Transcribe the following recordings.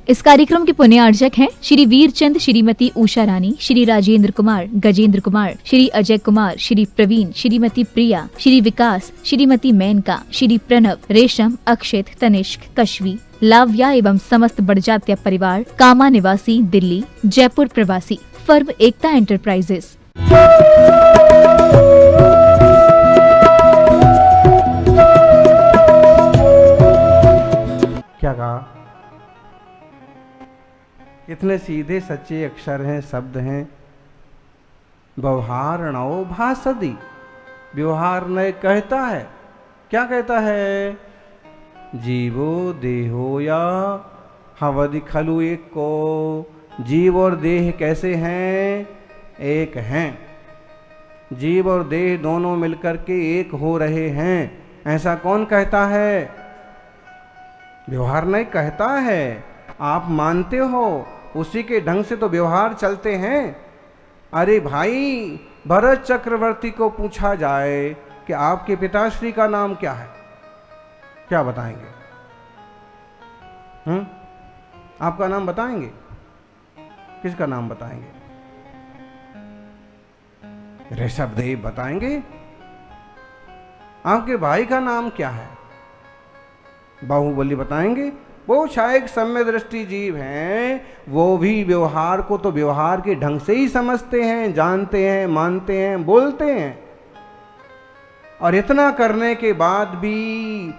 इस कार्यक्रम के पुण्यार्चक हैं श्री वीरचंद, श्रीमती उषा रानी, श्री राजेंद्र कुमार, गजेंद्र कुमार, श्री अजय कुमार, श्री प्रवीण, श्रीमती प्रिया, श्री विकास, श्रीमती मेनका, श्री प्रणव, रेशम, अक्षित, तनिष्क, कश्वी, लाव्या एवं समस्त बड़जात्या परिवार, कामा निवासी, दिल्ली, जयपुर प्रवासी, फर्म एकता एंटरप्राइजेस। क्या कहा? कितने सीधे सच्चे अक्षर हैं, शब्द हैं। व्यवहार नौ भासदी, व्यवहार नय कहता है। क्या कहता है? जीवो देहो या हवदि खलु एक को। जीव और देह कैसे हैं? एक हैं। जीव और देह दोनों मिलकर के एक हो रहे हैं, ऐसा कौन कहता है? व्यवहार नहीं कहता है। आप मानते हो, उसी के ढंग से तो व्यवहार चलते हैं। अरे भाई, भरत चक्रवर्ती को पूछा जाए कि आपके पिताश्री का नाम क्या है, क्या बताएंगे? आपका नाम बताएंगे? किसका नाम बताएंगे? ऋषभदेव बताएंगे। आपके भाई का नाम क्या है? बाहुबली बताएंगे। वो शायद सम्य दृष्टि जीव हैं, वो भी व्यवहार को तो व्यवहार के ढंग से ही समझते हैं, जानते हैं, मानते हैं, बोलते हैं। और इतना करने के बाद भी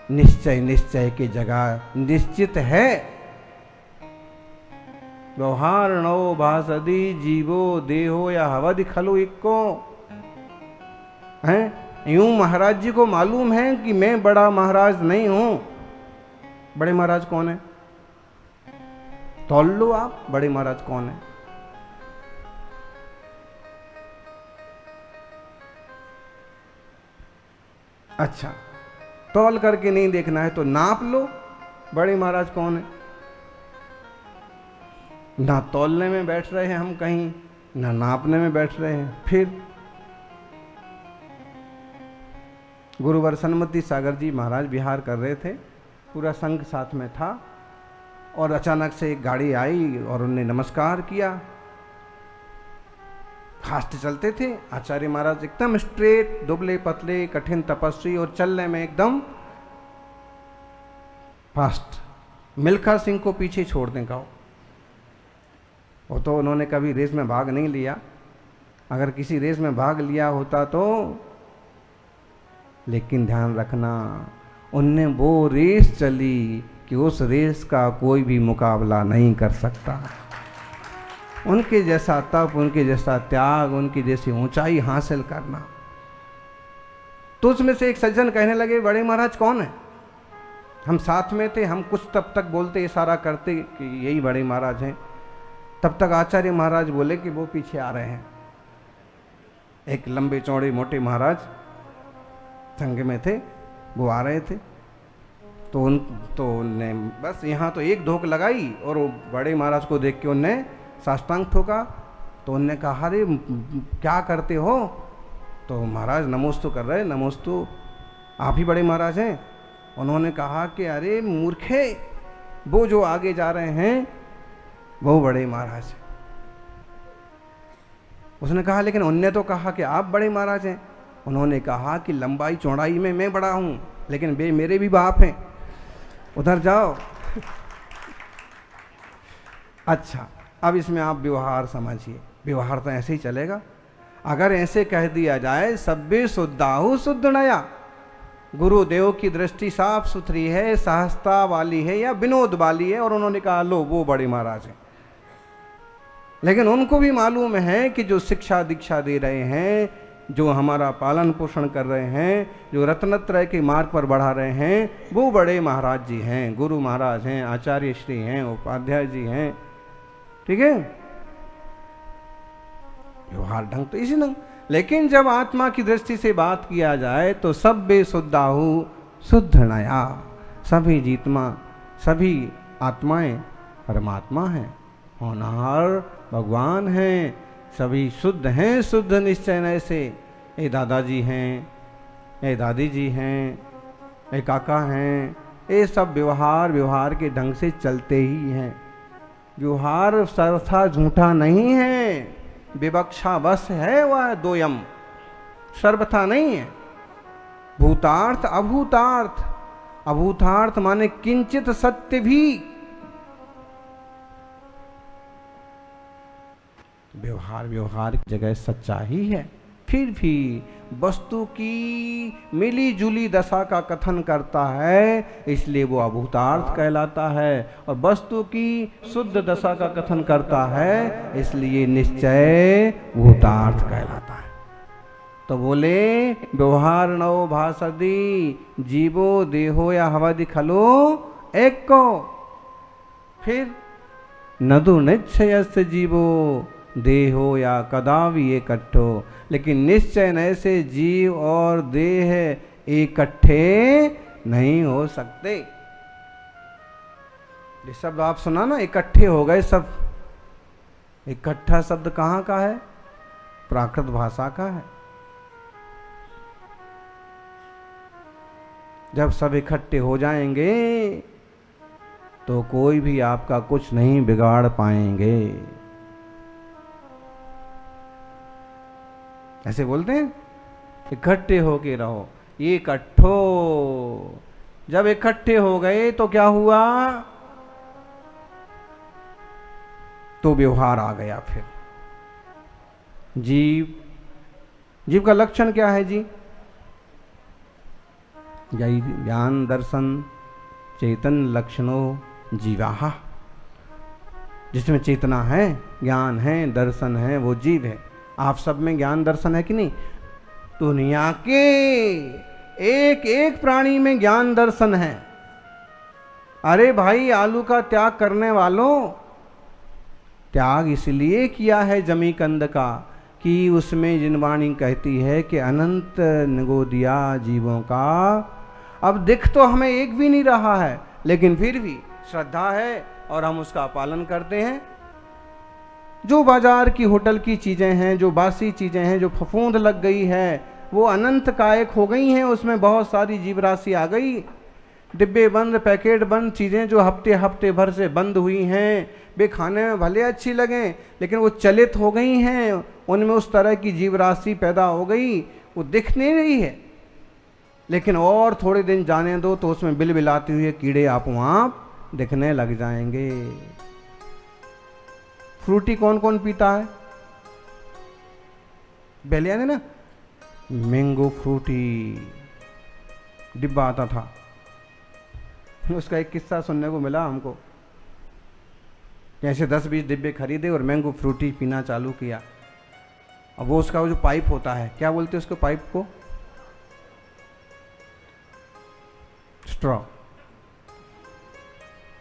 निश्चय की जगह निश्चित है। व्यवहार नौ भासदी, जीवो देहो या हवदि खलु इक्को। हैं? यूं महाराज जी को मालूम है कि मैं बड़ा महाराज नहीं हूं। बड़े महाराज कौन है? तौल लो आप, बड़े महाराज कौन है? अच्छा, तौल करके नहीं देखना है तो नाप लो, बड़े महाराज कौन है। ना तौलने में बैठ रहे हैं हम कहीं, ना नापने में बैठ रहे हैं। फिर गुरुवर सन्मति सागर जी महाराज विहार कर रहे थे, पूरा संघ साथ में था, और अचानक से एक गाड़ी आई और उन्होंने नमस्कार किया। फास्ट चलते थे आचार्य महाराज, एकदम स्ट्रेट, दुबले पतले, कठिन तपस्वी, और चलने में एकदम फास्ट। मिल्खा सिंह को पीछे छोड़ दें कहो। वो तो उन्होंने कभी रेस में भाग नहीं लिया, अगर किसी रेस में भाग लिया होता तो, लेकिन ध्यान रखना, उनने वो रेस चली कि उस रेस का कोई भी मुकाबला नहीं कर सकता। उनके जैसा तप, उनके जैसा त्याग, उनकी जैसी ऊंचाई हासिल करना। तो उसमें से एक सज्जन कहने लगे, बड़े महाराज कौन है? हम साथ में थे, हम कुछ तब तक बोलते, इशारा करते कि यही बड़े महाराज हैं। तब तक आचार्य महाराज बोले कि वो पीछे आ रहे हैं। एक लंबे चौड़े मोटे महाराज संग में थे, वो आ रहे थे। तो उनने बस यहाँ तो एक धोख लगाई, और वो बड़े महाराज को देख के उनने साष्टांग ठोका। तो उनने कहा, अरे क्या करते हो? तो महाराज नमोस्तु कर रहे, नमोस्तु, आप ही बड़े महाराज हैं? उन्होंने कहा कि अरे मूर्खे, वो जो आगे जा रहे हैं वो बड़े महाराज हैं। उसने कहा, लेकिन उनने तो कहा कि आप बड़े महाराज हैं। उन्होंने कहा कि लंबाई चौड़ाई में मैं बड़ा हूं, लेकिन वे मेरे भी बाप हैं, उधर जाओ। अच्छा, अब इसमें आप व्यवहार समझिए। व्यवहार तो ऐसे ही चलेगा। अगर ऐसे कह दिया जाए, सब्बे शुद्धाहु शुद्ध नया, गुरुदेव की दृष्टि साफ सुथरी है, सहजता वाली है या विनोद वाली है, और उन्होंने कहा लो वो बड़े महाराज हैं। लेकिन उनको भी मालूम है कि जो शिक्षा दीक्षा दे रहे हैं, जो हमारा पालन पोषण कर रहे हैं, जो रत्नत्रय के मार्ग पर बढ़ा रहे हैं, वो बड़े महाराज जी हैं, गुरु महाराज हैं, आचार्य श्री हैं, उपाध्याय जी हैं। ठीक है, व्यवहार ढंग तो इसी ढंग। लेकिन जब आत्मा की दृष्टि से बात किया जाए तो सब्बे शुद्धाहु शुद्ध नया, सभी जीतमा, सभी आत्माएं परमात्मा हैं, होनहार भगवान हैं, सभी शुद्ध हैं, शुद्ध निश्चय नय से। ये दादाजी हैं, ये दादी जी हैं, ये काका हैं, ये सब व्यवहार के ढंग से चलते ही हैं। व्यवहार सरथा झूठा नहीं है, विवक्षा बस है वह दोयम, सर्वथा नहीं है। भूतार्थ अभूतार्थ, अभूतार्थ माने किंचित सत्य भी। व्यवहार की जगह सच्चा ही है, फिर भी वस्तु की मिली जुली दशा का कथन करता है, इसलिए वो अभूतार्थ कहलाता है। और वस्तु की शुद्ध दशा का कथन करता है, इसलिए निश्चय भूतार्थ कहलाता है। तो बोले व्यवहार नव भाषदी, जीवो देहो या हवदि खलो एक को। फिर नदु निश्चय से जीवो देहो या कदावि इकट्ठो, लेकिन निश्चय न से जीव और देह इकट्ठे नहीं हो सकते। ये शब्द आप सुना ना, इकट्ठे हो गए सब। इकट्ठा शब्द कहाँ का है? प्राकृत भाषा का है। जब सब इकट्ठे हो जाएंगे तो कोई भी आपका कुछ नहीं बिगाड़ पाएंगे। ऐसे बोलते हैं, इकट्ठे होके रहो, ये इकट्ठो। जब इकट्ठे हो गए तो क्या हुआ? तो व्यवहार आ गया। फिर जीव का लक्षण क्या है जी? ज्ञान दर्शन चेतन लक्षणों जीवाहा। जिसमें चेतना है, ज्ञान है, दर्शन है, वो जीव है। आप सब में ज्ञान दर्शन है कि नहीं? दुनिया के एक एक प्राणी में ज्ञान दर्शन है। अरे भाई, आलू का त्याग करने वालों, त्याग इसलिए किया है जमी कंद का कि उसमें जिनवाणी कहती है कि अनंत निगोदिया जीवों का। अब दिख तो हमें एक भी नहीं रहा है, लेकिन फिर भी श्रद्धा है और हम उसका पालन करते हैं। जो बाजार की होटल की चीज़ें हैं, जो बासी चीज़ें हैं, जो फफूंद लग गई है, वो अनंत कायक हो गई हैं। उसमें बहुत सारी जीव राशि आ गई। डिब्बे बंद, पैकेट बंद चीज़ें जो हफ्ते भर से बंद हुई हैं, वे खाने में भले अच्छी लगें, लेकिन वो चलित हो गई हैं। उनमें उस तरह की जीव राशि पैदा हो गई, वो दिख नहीं रही है। लेकिन और थोड़े दिन जाने दो तो उसमें बिलबिलाते हुए कीड़े आप वहाँ दिखने लग जाएंगे। फ्रूटी कौन कौन पीता है? पहले ने ना मैंगो फ्रूटी डिब्बा आता था, उसका एक किस्सा सुनने को मिला हमको। कैसे 10-20 डिब्बे खरीदे और मैंगो फ्रूटी पीना चालू किया। अब वो उसका वो जो पाइप होता है, क्या बोलते हैं उसको, पाइप को स्ट्रॉ।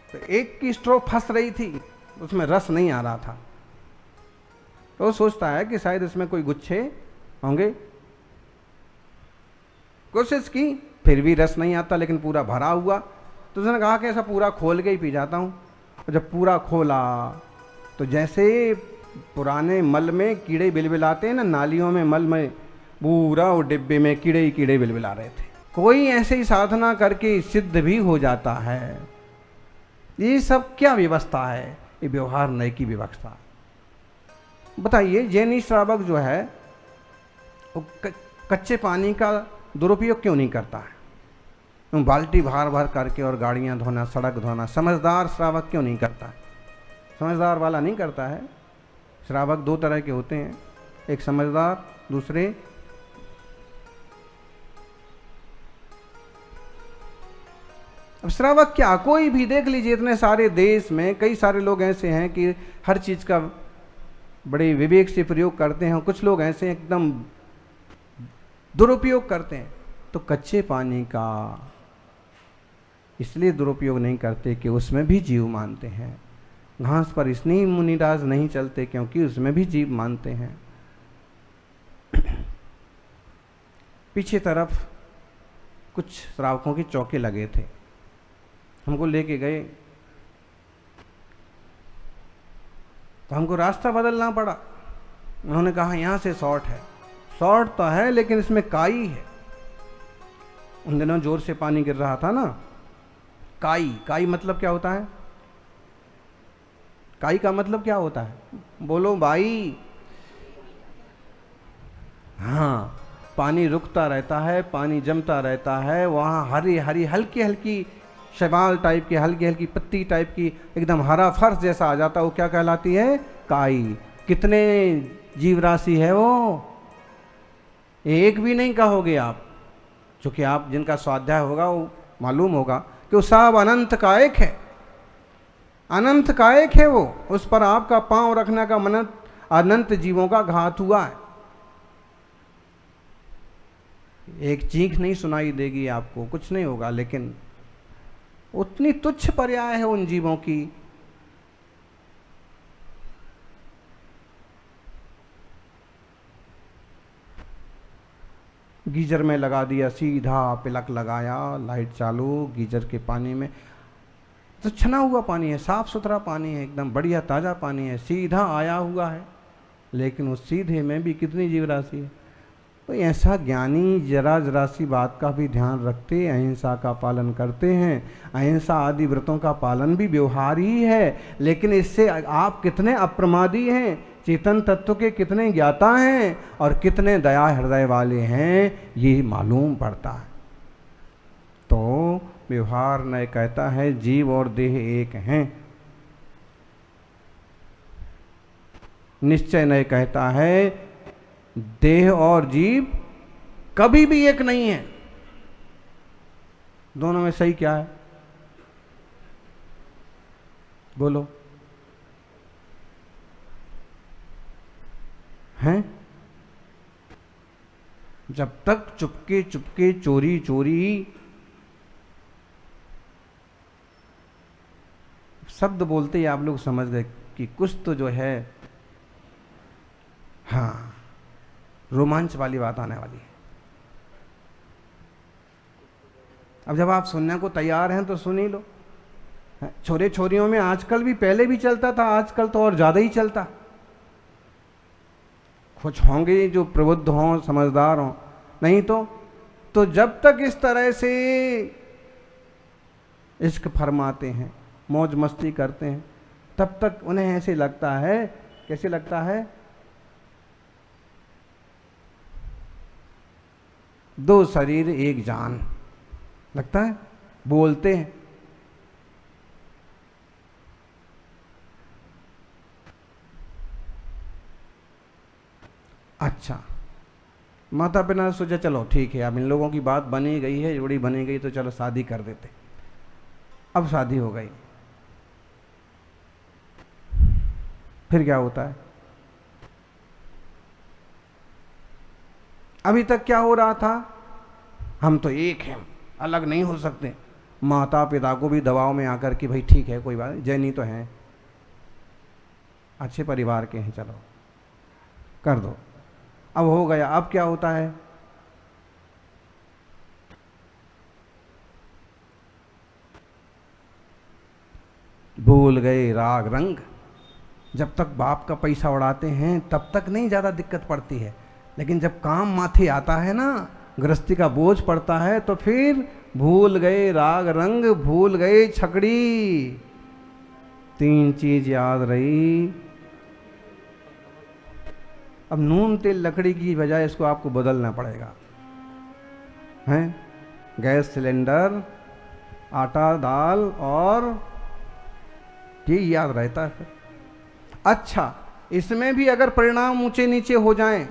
तो एक की स्ट्रॉ फंस रही थी, उसमें रस नहीं आ रहा था। तो वो सोचता है कि शायद इसमें कोई गुच्छे होंगे। कोशिश की, फिर भी रस नहीं आता, लेकिन पूरा भरा हुआ। तो उसने कहा कि ऐसा पूरा खोल के ही पी जाता हूँ। और जब पूरा खोला तो जैसे पुराने मल में कीड़े बिलबिलाते हैं ना, नालियों में मल में, पूरा वो डिब्बे में कीड़े ही कीड़े बिलबिला रहे थे। कोई ऐसे ही साधना करके सिद्ध भी हो जाता है। ये सब क्या व्यवस्था है? ये व्यवहार नय की व्यवस्था। बताइए, जैनी श्रावक जो है वो कच्चे पानी का दुरुपयोग क्यों नहीं करता है? बाल्टी भर भर करके और गाड़ियां धोना, सड़क धोना समझदार श्रावक क्यों नहीं करता है? समझदार वाला नहीं करता है। श्रावक दो तरह के होते हैं, एक समझदार, दूसरे अब श्रावक क्या, कोई भी देख लीजिए, इतने सारे देश में कई सारे लोग ऐसे हैं कि हर चीज़ का बड़े विवेक से प्रयोग करते हैं। कुछ लोग ऐसे एकदम दुरुपयोग करते हैं। तो कच्चे पानी का इसलिए दुरुपयोग नहीं करते कि उसमें भी जीव मानते हैं। घास पर इसलिए मुनिराज नहीं चलते क्योंकि उसमें भी जीव मानते हैं। पीछे तरफ कुछ श्रावकों के चौके लगे थे, हमको लेके गए तो हमको रास्ता बदलना पड़ा। उन्होंने कहा यहाँ से शॉर्ट है। शॉर्ट तो है लेकिन इसमें काई है। उन दिनों जोर से पानी गिर रहा था ना, काई, काई मतलब क्या होता है? काई का मतलब क्या होता है? बोलो भाई। हाँ, पानी रुकता रहता है, पानी जमता रहता है, वहाँ हरी हरी हल्की हल्की शैवाल टाइप की, हल्की हल्की पत्ती टाइप की, एकदम हरा फर्श जैसा आ जाता है, वो क्या कहलाती है? काई। कितने जीव राशि है वो? एक भी नहीं कहोगे आप, क्योंकि आप जिनका स्वाध्याय होगा वो मालूम होगा कि वो सब अनंत कायक है, अनंत कायक है वो। उस पर आपका पांव रखने का मन अनंत जीवों का घात हुआ है। एक चीख नहीं सुनाई देगी आपको, कुछ नहीं होगा, लेकिन उतनी तुच्छ पर्याय है उन जीवों की। गीजर में लगा दिया, सीधा पिलक लगाया, लाइट चालू, गीजर के पानी में तो छना हुआ पानी है, साफ सुथरा पानी है, एकदम बढ़िया ताज़ा पानी है, सीधा आया हुआ है, लेकिन उस सीधे में भी कितनी जीव राशि है। तो ऐसा ज्ञानी जरा जरा सी बात का भी ध्यान रखते, अहिंसा का पालन करते हैं। अहिंसा आदि व्रतों का पालन भी व्यवहार ही है, लेकिन इससे आप कितने अप्रमादी हैं, चेतन तत्व के कितने ज्ञाता हैं और कितने दया हृदय वाले हैं, ये मालूम पड़ता है। तो व्यवहार न कहता है जीव और देह एक हैं, निश्चय न कहता है देह और जीव कभी भी एक नहीं है। दोनों में सही क्या है? बोलो। हैं? जब तक चुपके चुपके चोरी चोरी शब्द बोलते ही आप लोग समझ गए कि कुछ तो जो है, हाँ, रोमांच वाली बात आने वाली है। अब जब आप सुनने को तैयार हैं तो सुन ही लो। छोरे छोरियों में आजकल भी, पहले भी चलता था, आजकल तो और ज्यादा ही चलता। कुछ होंगे जो प्रबुद्ध हों, समझदार हों, नहीं तो जब तक इस तरह से इश्क फरमाते हैं, मौज मस्ती करते हैं, तब तक उन्हें ऐसे लगता है, कैसे लगता है? दो शरीर एक जान लगता है, बोलते हैं। अच्छा, माता पिता ने सोचा चलो ठीक है, अब इन लोगों की बात बनी गई है, जोड़ी बनी गई, तो चलो शादी कर देते। अब शादी हो गई, फिर क्या होता है? अभी तक क्या हो रहा था? हम तो एक हैं, अलग नहीं हो सकते। माता पिता को भी दबाव में आकर कि भाई ठीक है, कोई बात नहीं, जैनी तो हैं, अच्छे परिवार के हैं, चलो कर दो। अब हो गया, अब क्या होता है? भूल गए राग रंग। जब तक बाप का पैसा उड़ाते हैं तब तक नहीं ज़्यादा दिक्कत पड़ती है, लेकिन जब काम माथे आता है ना, गृहस्थी का बोझ पड़ता है, तो फिर भूल गए राग रंग, भूल गए छकड़ी। तीन चीज याद रही। अब नून तेल लकड़ी की बजाय इसको आपको बदलना पड़ेगा, हैं? गैस सिलेंडर, आटा दाल, और ये याद रहता है फिर। अच्छा, इसमें भी अगर परिणाम ऊंचे नीचे हो जाएं,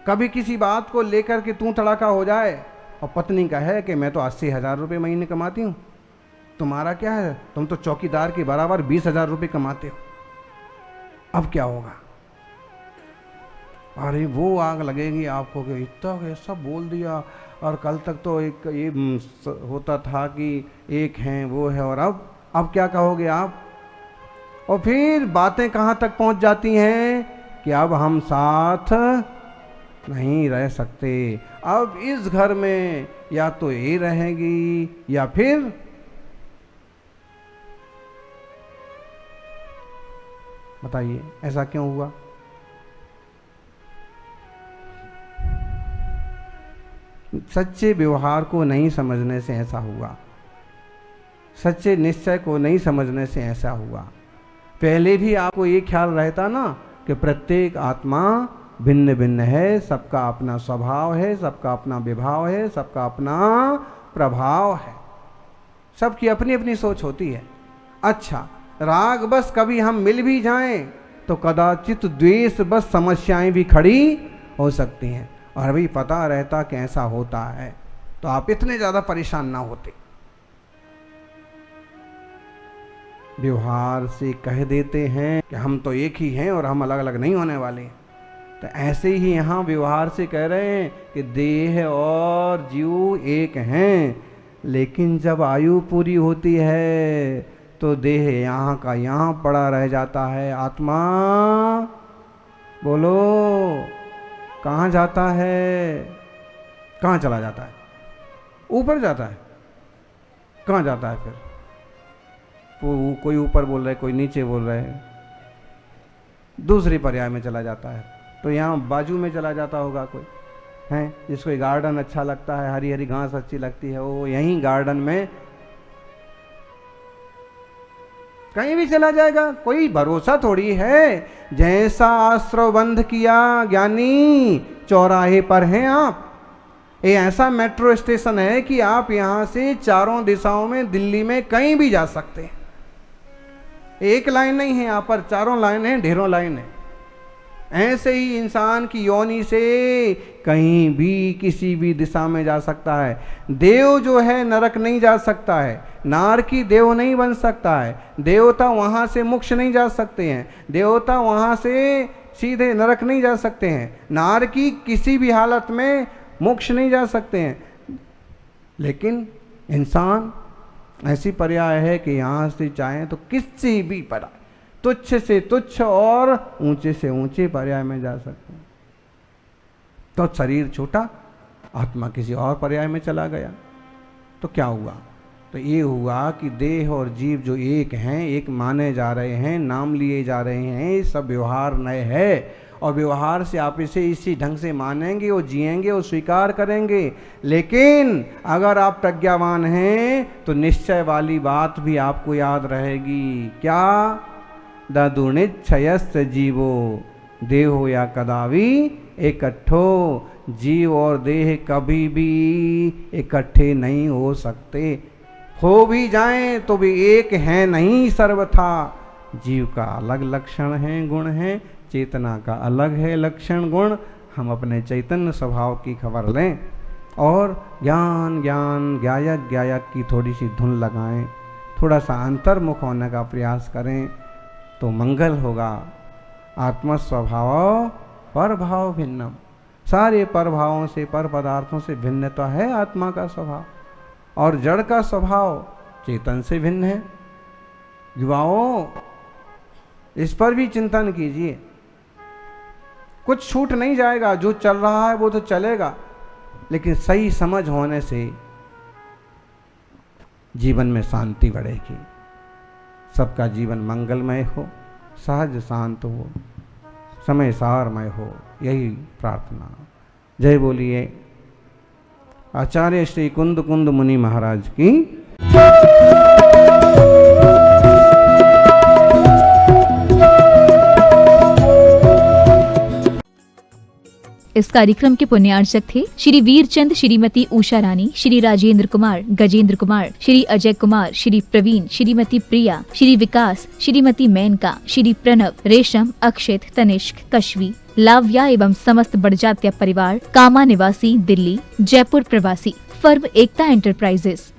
कभी किसी बात को लेकर के तू तड़ाका हो जाए और पत्नी कहे कि मैं तो 80,000 रुपये महीने कमाती हूँ, तुम्हारा क्या है, तुम तो चौकीदार के बराबर 20,000 रुपये कमाते हो, अब क्या होगा? अरे वो आग लगेगी आपको कि इतना ऐसा बोल दिया, और कल तक तो एक ये होता था कि एक हैं वो है, और अब क्या कहोगे आप? और फिर बातें कहाँ तक पहुँच जाती हैं कि अब हम साथ नहीं रह सकते, अब इस घर में या तो ये रहेगी या फिर बताइए ऐसा क्यों हुआ? सच्चे व्यवहार को नहीं समझने से ऐसा हुआ। सच्चे निश्चय को नहीं समझने से ऐसा हुआ। पहले भी आपको ये ख्याल रहता ना कि प्रत्येक आत्मा भिन्न भिन्न है, सबका अपना स्वभाव है, सबका अपना विभाव है, सबका अपना प्रभाव है, सबकी अपनी अपनी सोच होती है। अच्छा, राग बस कभी हम मिल भी जाएं तो कदाचित द्वेष बस समस्याएं भी खड़ी हो सकती हैं, और अभी पता रहता कि ऐसा होता है तो आप इतने ज़्यादा परेशान ना होते। व्यवहार से कह देते हैं कि हम तो एक ही हैं और हम अलग अलग नहीं होने वाले हैं, तो ऐसे ही यहाँ व्यवहार से कह रहे हैं कि देह और जीव एक हैं, लेकिन जब आयु पूरी होती है तो देह यहाँ का यहाँ पड़ा रह जाता है। आत्मा बोलो कहाँ जाता है? कहाँ चला जाता है? ऊपर जाता है। कहाँ जाता है फिर? वो कोई ऊपर बोल रहा है, कोई नीचे बोल रहा है, दूसरी पर्याय में चला जाता है। तो यहाँ बाजू में चला जाता होगा कोई है, जिसको गार्डन अच्छा लगता है, हरी हरी घास अच्छी लगती है, वो यहीं गार्डन में कहीं भी चला जाएगा, कोई भरोसा थोड़ी है। जैसा आश्रव बंध किया ज्ञानी चौराहे पर हैं आप। ये ऐसा मेट्रो स्टेशन है कि आप यहाँ से चारों दिशाओं में दिल्ली में कहीं भी जा सकते हैं। एक लाइन नहीं है यहाँ पर, चारों लाइन है, ढेरों लाइन है। ऐसे ही इंसान की योनि से कहीं भी किसी भी दिशा में जा सकता है। देव जो है नरक नहीं जा सकता है, नार की देव नहीं बन सकता है, देवता वहाँ से मोक्ष नहीं जा सकते हैं, देवता वहाँ से सीधे नरक नहीं जा सकते हैं, नार की किसी भी हालत में मोक्ष नहीं जा सकते हैं। लेकिन इंसान ऐसी पर्याय है कि यहाँ से चाहें तो किसी भी पर्याय, तुच्छ से तुच्छ और ऊंचे से ऊंचे पर्याय में जा सकते हैं। तो शरीर छोटा, आत्मा किसी और पर्याय में चला गया तो क्या हुआ? तो ये हुआ कि देह और जीव जो एक हैं, एक माने जा रहे हैं, नाम लिए जा रहे हैं, सब व्यवहार नए है, और व्यवहार से आप इसे इसी ढंग से मानेंगे और जिएंगे और स्वीकार करेंगे। लेकिन अगर आप प्रज्ञावान हैं तो निश्चय वाली बात भी आपको याद रहेगी। क्या? ददुनिच्छयस्त जीवो देहो या कदावी इकट्ठो। जीव और देह कभी भी इकट्ठे नहीं हो सकते, हो भी जाएं तो भी एक है नहीं सर्वथा। जीव का अलग लक्षण है, गुण है, चेतना का अलग है लक्षण गुण। हम अपने चैतन्य स्वभाव की खबर लें और ज्ञान ज्ञान ज्ञायक ज्ञायक की थोड़ी सी धुन लगाएं, थोड़ा सा अंतर्मुख होने का प्रयास करें तो मंगल होगा। आत्म स्वभाव पर भाव भिन्नम, सारे पर भावों से, पर पदार्थों से भिन्नता है आत्मा का स्वभाव, और जड़ का स्वभाव चेतन से भिन्न है। युवाओं, इस पर भी चिंतन कीजिए। कुछ छूट नहीं जाएगा, जो चल रहा है वो तो चलेगा, लेकिन सही समझ होने से जीवन में शांति बढ़ेगी। सबका जीवन मंगलमय हो, सहज शांत हो, समय सारमय हो, यही प्रार्थना। जय बोलिए आचार्य श्री कुंद कुंद मुनि महाराज की। इस कार्यक्रम के पुण्यार्चक थे श्री वीरचंद, श्रीमती उषा रानी, श्री राजेंद्र कुमार, गजेंद्र कुमार, श्री अजय कुमार, श्री प्रवीण, श्रीमती प्रिया, श्री विकास, श्रीमती मेनका, श्री प्रणव, रेशम, अक्षित, तनिष्क, कश्वी, लाव्या एवं समस्त बड़जात्या परिवार, कामा निवासी, दिल्ली, जयपुर प्रवासी, फर्म एकता एंटरप्राइजेस।